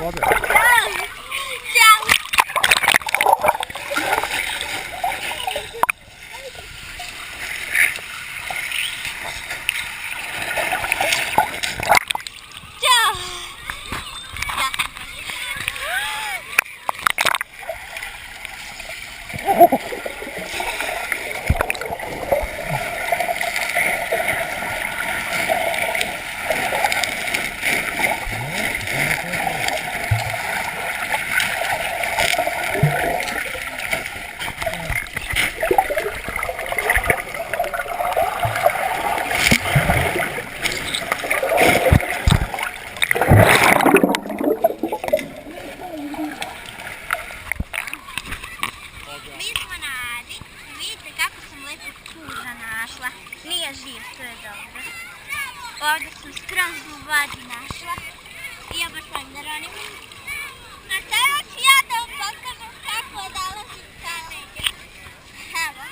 vode. Ćao! Ćao! Nije živ, to je dobro. Ovdje sam skroz u vodi našla. I ja baš volim da ronim. A sada ću ja da vam pokažem kako odalazim sa negdje. Evo.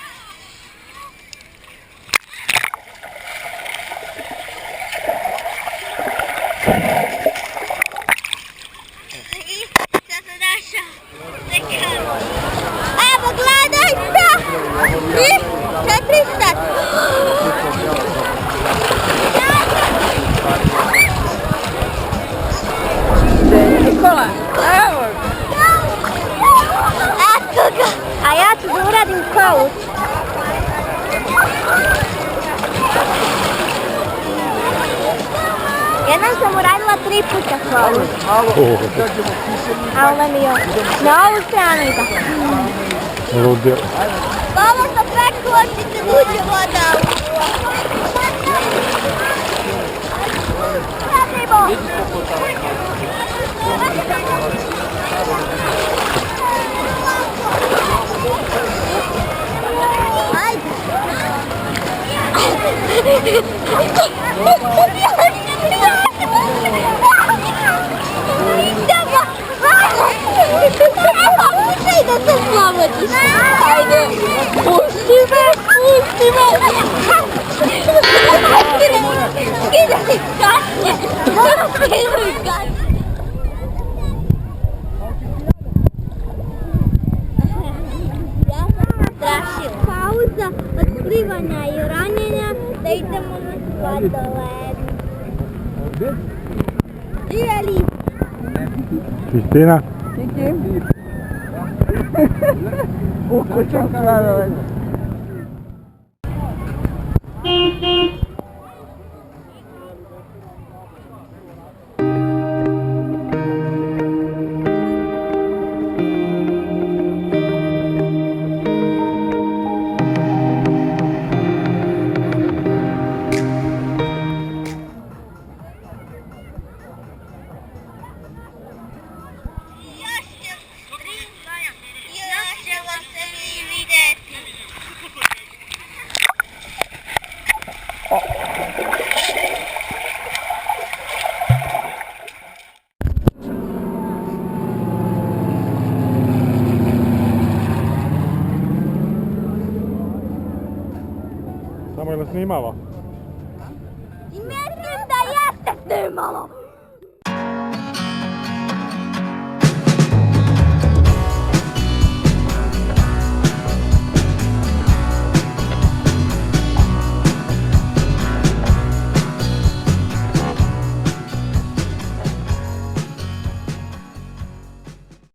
I sad sam našao. Evo, gledajte! I 400. Nikola, evo ga. Eto ga, a ja ću da uradim coach. Jednom sam uradila 3 puta coach. A ona mi još. Na ovu stranu i tako. Ludje. Mama sam preko očice uđe voda. Pratimo! Puštaj da se slobodiš. Ajde. Pusti me, pusti me. Skidaj kasnije. Skidaj kasnije. Ja sam strašila. Pauza od plivanja i ranjenja da idemo na sladoled. Živjeli! Kristina? Kiki? Ukućem sladoled. Samo je li snimala? I mislim da jeste snimalo.